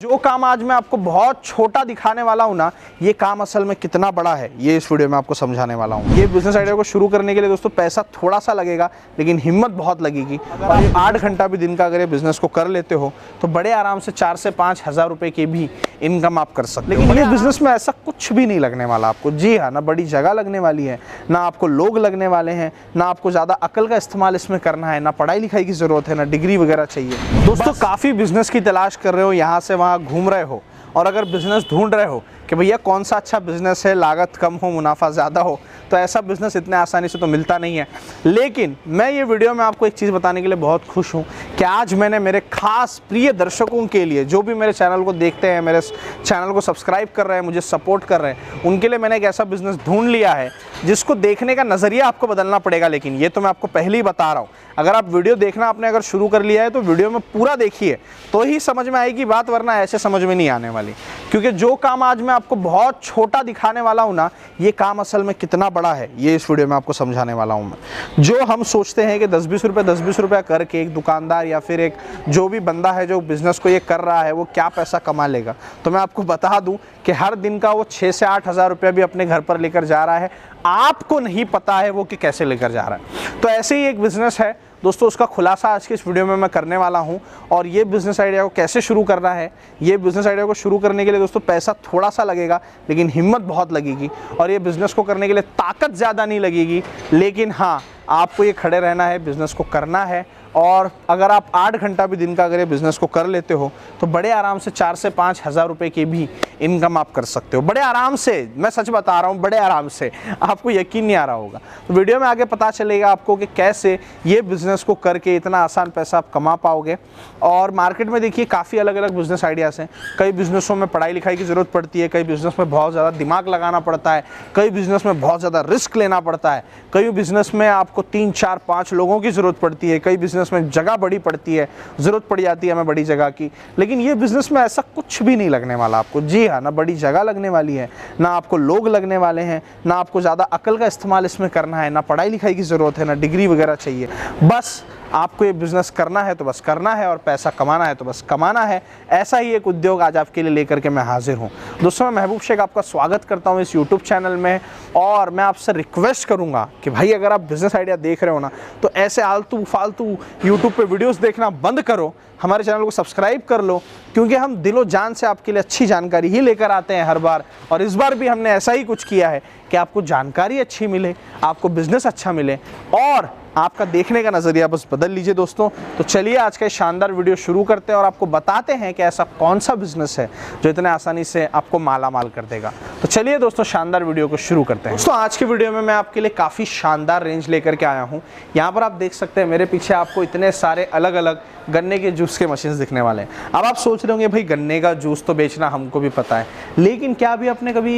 जो काम आज मैं आपको बहुत छोटा दिखाने वाला हूँ ना, ये काम असल में कितना बड़ा है ये इस वीडियो में आपको समझाने वाला हूँ। ये बिजनेस आइडिया को शुरू करने के लिए दोस्तों पैसा थोड़ा सा लगेगा, लेकिन हिम्मत बहुत लगेगी। अगर आप 8 घंटा भी दिन का अगर ये बिजनेस को कर लेते हो तो बड़े आराम से 4 से 5 हज़ार रुपए की भी इनकम आप कर सकते हो। लेकिन ये बिजनेस में ऐसा कुछ भी नहीं लगने वाला आपको। जी हाँ, ना बड़ी जगह लगने वाली है, ना आपको लोग लगने वाले हैं, ना आपको ज़्यादा अकल का इस्तेमाल इसमें करना है, ना पढ़ाई लिखाई की ज़रूरत है, ना डिग्री वगैरह चाहिए। दोस्तों काफ़ी बिजनेस की तलाश कर रहे हो, यहाँ से वहाँ घूम रहे हो, और अगर बिजनेस ढूंढ रहे हो कि भैया कौन सा अच्छा बिजनेस है, लागत कम हो मुनाफा ज़्यादा हो, तो ऐसा बिजनेस इतने आसानी से तो मिलता नहीं है। लेकिन मैं ये वीडियो में आपको एक चीज़ बताने के लिए बहुत खुश हूँ कि आज मैंने मेरे खास प्रिय दर्शकों के लिए, जो भी मेरे चैनल को देखते हैं, मेरे चैनल को सब्सक्राइब कर रहे हैं, मुझे सपोर्ट कर रहे हैं, उनके लिए मैंने एक ऐसा बिजनेस ढूंढ लिया है जिसको देखने का नज़रिया आपको बदलना पड़ेगा। लेकिन ये तो मैं आपको पहले ही बता रहा हूँ, अगर आप वीडियो देखना आपने अगर शुरू कर लिया है तो वीडियो में पूरा देखिए तो ही समझ में आएगी बात, वरना ऐसे समझ में नहीं आने वाली। क्योंकि जो काम आज मैं आपको बहुत छोटा दिखाने वाला हूँ ना, ये काम असल में कितना बड़ा है ये इस वीडियो में आपको समझाने वाला हूँ मैं। जो हम सोचते हैं कि 10-20 रुपये करके एक दुकानदार या फिर एक जो भी बंदा है जो बिज़नेस को ये कर रहा है वो क्या पैसा कमा लेगा, तो मैं आपको बता दूं कि हर दिन का वो 6 से 8 हज़ार रुपया भी अपने घर पर लेकर जा रहा है। आपको नहीं पता है वो कि कैसे लेकर जा रहा है। तो ऐसे ही एक बिज़नेस है दोस्तों, उसका खुलासा आज के इस वीडियो में मैं करने वाला हूं। और ये बिज़नेस आइडिया को कैसे शुरू करना है, ये बिज़नेस आइडिया को शुरू करने के लिए दोस्तों पैसा थोड़ा सा लगेगा, लेकिन हिम्मत बहुत लगेगी। और ये बिज़नेस को करने के लिए ताकत ज़्यादा नहीं लगेगी, लेकिन हाँ, आपको ये खड़े रहना है, बिज़नेस को करना है। और अगर आप 8 घंटा भी दिन का अगर ये बिज़नेस को कर लेते हो तो बड़े आराम से 4 से 5 हज़ार रुपए की भी इनकम आप कर सकते हो। बड़े आराम से, मैं सच बता रहा हूँ, बड़े आराम से। आपको यकीन नहीं आ रहा होगा, तो वीडियो में आगे पता चलेगा आपको कि कैसे ये बिज़नेस को करके इतना आसान पैसा आप कमा पाओगे। और मार्केट में देखिए काफ़ी अलग अलग बिज़नेस आइडियाज़ हैं। कई बिज़नेसों में पढ़ाई लिखाई की ज़रूरत पड़ती है, कई बिज़नेस में बहुत ज़्यादा दिमाग लगाना पड़ता है, कई बिज़नेस में बहुत ज़्यादा रिस्क लेना पड़ता है, कई बिज़नेस में आपको 3, 4, 5 लोगों की ज़रूरत पड़ती है, कई बिज़नेस में जगह बड़ी पड़ती है, ज़रूरत पड़ जाती है हमें बड़ी जगह की। लेकिन ये बिज़नेस में ऐसा कुछ भी नहीं लगने वाला आपको। जी हाँ, ना बड़ी जगह लगने वाली है, ना आपको लोग लगने वाले हैं, ना आपको ज़्यादा अकल का इस्तेमाल इसमें करना है, ना पढ़ाई लिखाई की ज़रूरत है, ना डिग्री वगैरह चाहिए। बस आपको ये बिज़नेस करना है तो बस करना है, और पैसा कमाना है तो बस कमाना है। ऐसा ही एक उद्योग आज आपके लिए लेकर के मैं हाजिर हूँ। दोस्तों, मैं महबूब शेख आपका स्वागत करता हूँ इस यूट्यूब चैनल में। और मैं आपसे रिक्वेस्ट करूँगा कि भाई अगर आप बिज़नेस आइडिया देख रहे हो ना, तो ऐसे आलतू फालतू यूट्यूब पे वीडियोस देखना बंद करो, हमारे चैनल को सब्सक्राइब कर लो, क्योंकि हम दिलो जान से आपके लिए अच्छी जानकारी ही लेकर आते हैं हर बार। और इस बार भी हमने ऐसा ही कुछ किया है कि आपको जानकारी अच्छी मिले, आपको बिज़नेस अच्छा मिले, और आपका देखने का नज़रिया बस बदल लीजिए दोस्तों। तो चलिए आज का शानदार वीडियो शुरू करते हैं और आपको बताते हैं कि ऐसा कौन सा बिज़नेस है जो इतने आसानी से आपको माला माल कर देगा। तो चलिए दोस्तों, शानदार वीडियो को शुरू करते हैं। दोस्तों, आज के वीडियो में मैं आपके लिए काफ़ी शानदार रेंज लेकर के आया हूँ। यहाँ पर आप देख सकते हैं मेरे पीछे आपको इतने सारे अलग अलग गन्ने के जूस के मशीन्स दिखने वाले हैं। अब आप सोच रहे होंगे भाई गन्ने का जूस तो बेचना हमको भी पता है, लेकिन क्या अभी आपने कभी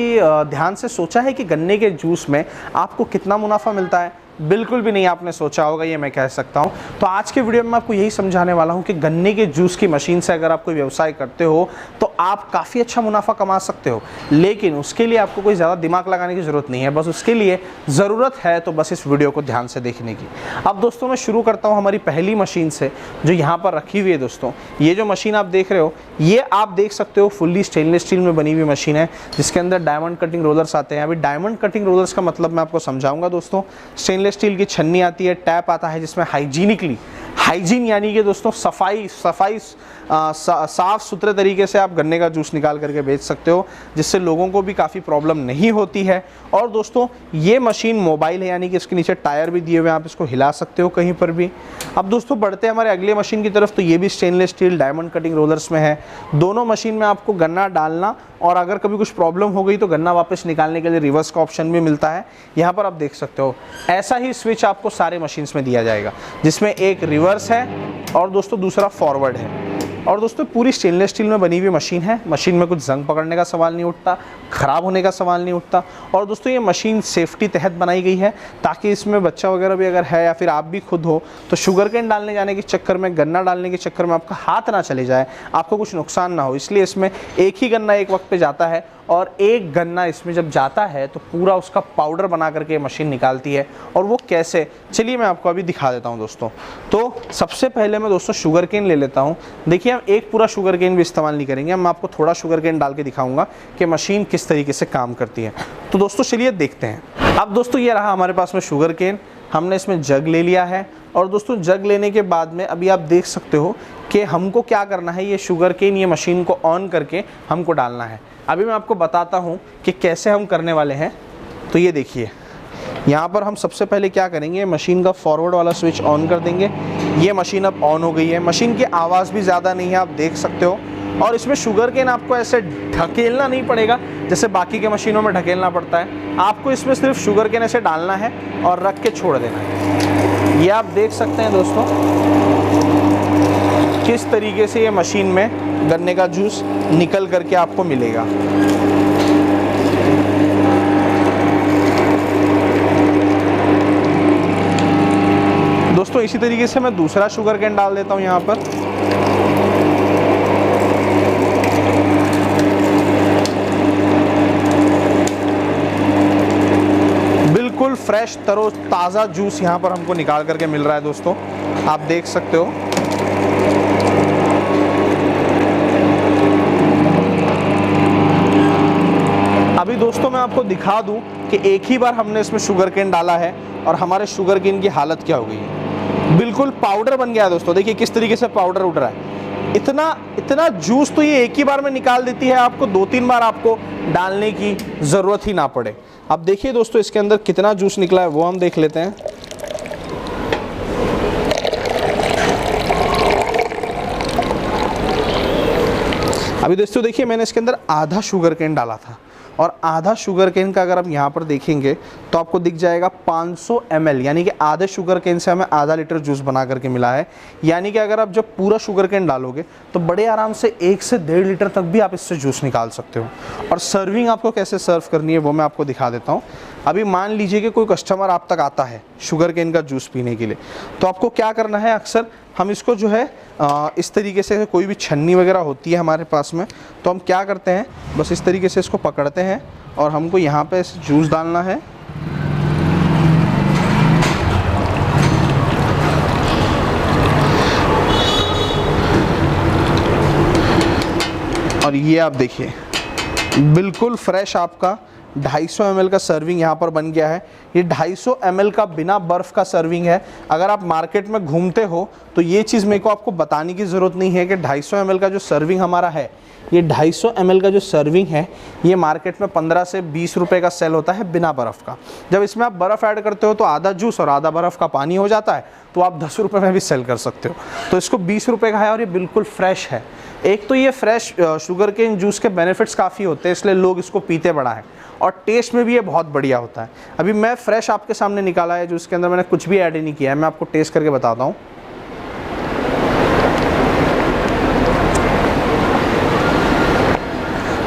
ध्यान से सोचा है कि गन्ने के जूस में आपको कितना मुनाफा मिलता है? बिल्कुल भी नहीं आपने सोचा होगा, ये मैं कह सकता हूँ। तो आज के वीडियो में मैं आपको यही समझाने वाला हूँ कि गन्ने के जूस की मशीन से अगर आप कोई व्यवसाय करते हो तो आप काफ़ी अच्छा मुनाफा कमा सकते हो। लेकिन उसके लिए आपको कोई ज़्यादा दिमाग लगाने की ज़रूरत नहीं है, बस उसके लिए ज़रूरत है तो बस इस वीडियो को ध्यान से देखने की। अब दोस्तों, मैं शुरू करता हूँ हमारी पहली मशीन से, जो यहाँ पर रखी हुई है। दोस्तों, ये जो मशीन आप देख रहे हो, ये आप देख सकते हो फुल्ली स्टेनलेस स्टील में बनी हुई मशीन है, जिसके अंदर डायमंड कटिंग रोलर्स आते हैं। अभी डायमंड कटिंग रोलर्स का मतलब मैं आपको समझाऊंगा दोस्तों। स्टेनलेस स्टील की छन्नी आती है, टैप आता है, जिसमें हाइजीन यानी कि दोस्तों सफाई साफ सुथरे तरीके से आप गन्ने का जूस निकाल करके बेच सकते हो, जिससे लोगों को भी काफ़ी प्रॉब्लम नहीं होती है। और दोस्तों, ये मशीन मोबाइल है, यानी कि इसके नीचे टायर भी दिए हुए हैं, आप इसको हिला सकते हो कहीं पर भी। अब दोस्तों, बढ़ते हैं हमारे अगले मशीन की तरफ। तो ये भी stainless steel diamond cutting rollers में है। दोनों मशीन में आपको गन्ना डालना, और अगर कभी कुछ प्रॉब्लम हो गई तो गन्ना वापस निकालने के लिए रिवर्स का ऑप्शन भी मिलता है। यहाँ पर आप देख सकते हो ऐसा ही स्विच आपको सारे मशीन्स में दिया जाएगा, जिसमें एक रिवर्स है और दोस्तों दूसरा फॉरवर्ड है। और दोस्तों, पूरी स्टेनलेस स्टील में बनी हुई मशीन है। मशीन में कुछ जंग पकड़ने का सवाल नहीं उठता, ख़राब होने का सवाल नहीं उठता। और दोस्तों, ये मशीन सेफ्टी तहत बनाई गई है, ताकि इसमें बच्चा वगैरह भी अगर है या फिर आप भी खुद हो तो शुगर केन डालने जाने के चक्कर में, गन्ना डालने के चक्कर में आपका हाथ ना चले जाए, आपको कुछ नुकसान ना हो। इसलिए इसमें एक ही गन्ना एक वक्त पे जाता है, और एक गन्ना इसमें जब जाता है तो पूरा उसका पाउडर बना करके मशीन निकालती है। और वो कैसे, चलिए मैं आपको अभी दिखा देता हूँ दोस्तों। तो सबसे पहले मैं दोस्तों शुगर केन ले लेता हूँ। देखिए देखिए हम एक पूरा शुगर केन भी इस्तेमाल नहीं करेंगे, हम आपको थोड़ा शुगर केन डाल के दिखाऊंगा कि मशीन किस तरीके से काम करती है। तो दोस्तों चलिए देखते हैं। अब दोस्तों ये रहा हमारे पास में शुगर केन, हमने इसमें जग ले लिया है। और दोस्तों जग लेने के बाद में अभी आप देख सकते हो कि हमको क्या करना है, ये शुगर केन ये मशीन को ऑन करके हमको डालना है। अभी मैं आपको बताता हूँ कि कैसे हम करने वाले हैं। तो ये देखिए यहाँ पर हम सबसे पहले क्या करेंगे, मशीन का फॉरवर्ड वाला स्विच ऑन कर देंगे। ये मशीन अब ऑन हो गई है, मशीन की आवाज़ भी ज़्यादा नहीं है, आप देख सकते हो। और इसमें शुगर केन आपको ऐसे ढकेलना नहीं पड़ेगा जैसे बाकी के मशीनों में ढकेलना पड़ता है। आपको इसमें सिर्फ शुगर केन ऐसे डालना है और रख के छोड़ देना है। ये आप देख सकते हैं दोस्तों किस तरीके से ये मशीन में गन्ने का जूस निकल करके आपको मिलेगा। दोस्तों इसी तरीके से मैं दूसरा शुगर केन डाल देता हूँ यहाँ पर। बिल्कुल फ्रेश तरो ताज़ा जूस यहाँ पर हमको निकाल करके मिल रहा है दोस्तों, आप देख सकते हो। अभी दोस्तों मैं आपको दिखा दूं कि एक ही बार हमने इसमें शुगर केन डाला है और हमारे शुगर केन की हालत क्या हो गई है। बिल्कुल पाउडर बन गया है दोस्तों, देखिए किस तरीके से पाउडर उठ रहा है। इतना जूस तो ये एक ही बार में निकाल देती है, आपको 2-3 बार आपको डालने की ज़रूरत ही ना पड़े। अब देखिए दोस्तों इसके अंदर कितना जूस निकला है वो हम देख लेते हैं। अभी दोस्तों देखिए मैंने इसके अंदर आधा शुगर केन डाला था और आधा शुगर केन का अगर आप यहाँ पर देखेंगे तो आपको दिख जाएगा 500 ml, यानी कि आधे शुगर केन से हमें आधा लीटर जूस बना करके मिला है। यानी कि अगर आप जब पूरा शुगर केन डालोगे तो बड़े आराम से 1 से 1.5 लीटर तक भी आप इससे जूस निकाल सकते हो। और सर्विंग आपको कैसे सर्व करनी है वो मैं आपको दिखा देता हूँ। अभी मान लीजिए कि कोई कस्टमर आप तक आता है शुगर केन का जूस पीने के लिए, तो आपको क्या करना है, अक्सर हम इसको जो है इस तरीके से, कोई भी छन्नी वगैरह होती है हमारे पास में, तो हम क्या करते हैं बस इस तरीके से इसको पकड़ते हैं और हमको यहाँ पे जूस डालना है। और ये आप देखिए बिल्कुल फ्रेश आपका 250 ml का सर्विंग यहाँ पर बन गया है। ये 250 ml का बिना बर्फ़ का सर्विंग है। अगर आप मार्केट में घूमते हो तो ये चीज़ मेरे को आपको बताने की ज़रूरत नहीं है कि 250 ml का जो सर्विंग हमारा है, ये 250 ml का जो सर्विंग है ये मार्केट में 15 से 20 रुपए का सेल होता है बिना बर्फ़ का। जब इसमें आप बर्फ़ ऐड करते हो तो आधा जूस और आधा बर्फ़ का पानी हो जाता है, तो आप 10 रुपये में भी सेल कर सकते हो। तो इसको 20 रुपये का है और ये बिल्कुल फ्रेश है। एक तो ये फ्रेश शुगर केन जूस के बेनिफिट्स काफ़ी होते हैं, इसलिए लोग इसको पीते बड़ा है, और टेस्ट में भी ये बहुत बढ़िया होता है। अभी मैं फ्रेश आपके सामने निकाला है जूस के अंदर, मैंने कुछ भी ऐड नहीं किया है, मैं आपको टेस्ट करके बताता हूँ।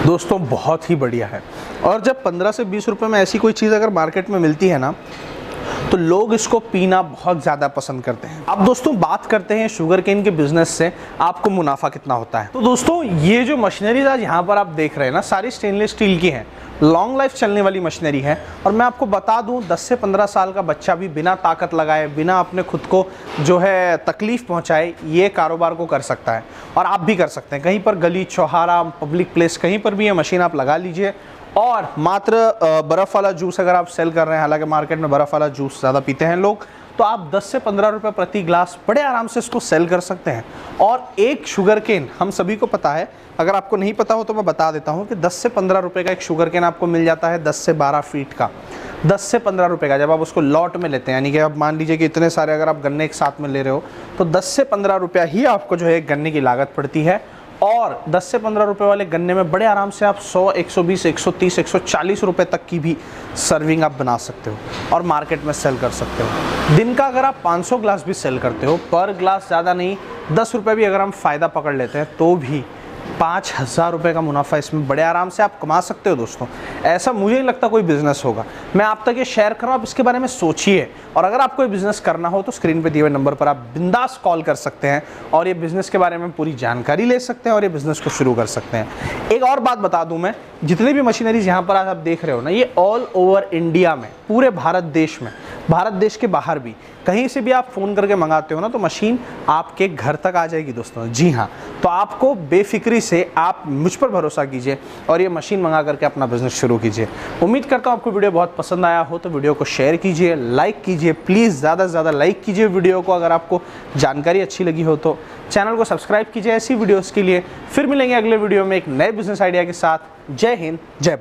दोस्तों बहुत ही बढ़िया है। और जब 15 से 20 रुपए में ऐसी कोई चीज़ अगर मार्केट में मिलती है ना, तो लोग इसको पीना बहुत ज़्यादा पसंद करते हैं। अब दोस्तों बात करते हैं शुगर केन के बिजनेस से आपको मुनाफा कितना होता है। तो दोस्तों ये जो मशीनरीज आज यहाँ पर आप देख रहे हैं ना, सारी स्टेनलेस स्टील की हैं, लॉन्ग लाइफ चलने वाली मशीनरी है। और मैं आपको बता दूं 10 से 15 साल का बच्चा भी बिना ताकत लगाए, बिना अपने खुद को जो है तकलीफ पहुंचाए, ये कारोबार को कर सकता है। और आप भी कर सकते हैं, कहीं पर गली चौहारा पब्लिक प्लेस कहीं पर भी ये मशीन आप लगा लीजिए। और मात्र बर्फ़ वाला जूस अगर आप सेल कर रहे हैं, हालांकि मार्केट में बर्फ़ वाला जूस ज़्यादा पीते हैं लोग, तो आप 10 से 15 रुपये प्रति ग्लास बड़े आराम से इसको सेल कर सकते हैं। और एक शुगर केन हम सभी को पता है, अगर आपको नहीं पता हो तो मैं बता देता हूं कि 10 से 15 रुपये का एक शुगर केन आपको मिल जाता है, 10 से 12 फीट का। 10 से 15 रुपये का जब आप उसको लॉट में लेते हैं, यानी कि आप मान लीजिए कि इतने सारे अगर आप गन्ने एक साथ में ले रहे हो, तो 10 से 15 रुपया ही आपको जो है गन्ने की लागत पड़ती है। और 10 से 15 रुपए वाले गन्ने में बड़े आराम से आप 100, 120, 130, 140 रुपए तक की भी सर्विंग आप बना सकते हो और मार्केट में सेल कर सकते हो। दिन का अगर आप 500 ग्लास भी सेल करते हो, पर ग्लास ज़्यादा नहीं 10 रुपये भी अगर हम फ़ायदा पकड़ लेते हैं, तो भी 5000 रुपये का मुनाफा इसमें बड़े आराम से आप कमा सकते हो दोस्तों। ऐसा मुझे नहीं लगता कोई बिजनेस होगा। मैं आप तक ये शेयर कर रहा हूँ, आप इसके बारे में सोचिए। और अगर आपको ये बिजनेस करना हो तो स्क्रीन पे दिए हुए नंबर पर आप बिंदास कॉल कर सकते हैं और ये बिजनेस के बारे में पूरी जानकारी ले सकते हैं और ये बिजनेस को शुरू कर सकते हैं। एक और बात बता दूं मैं, जितनी भी मशीनरीज यहाँ पर आज आप देख रहे हो ना, ये ऑल ओवर इंडिया में, पूरे भारत देश में, भारत देश के बाहर भी कहीं से भी आप फ़ोन करके मंगाते हो ना तो मशीन आपके घर तक आ जाएगी दोस्तों। जी हाँ, तो आपको बेफिक्री से आप मुझ पर भरोसा कीजिए और ये मशीन मंगा करके अपना बिजनेस शुरू कीजिए। उम्मीद करता हूँ आपको वीडियो बहुत पसंद आया हो, तो वीडियो को शेयर कीजिए, लाइक कीजिए, प्लीज़ ज़्यादा से ज़्यादा लाइक कीजिए वीडियो को। अगर आपको जानकारी अच्छी लगी हो तो चैनल को सब्सक्राइब कीजिए ऐसी वीडियोज़ के लिए। फिर मिलेंगे अगले वीडियो में एक नए बिजनेस आइडिया के साथ। जय हिंद, जय भारत।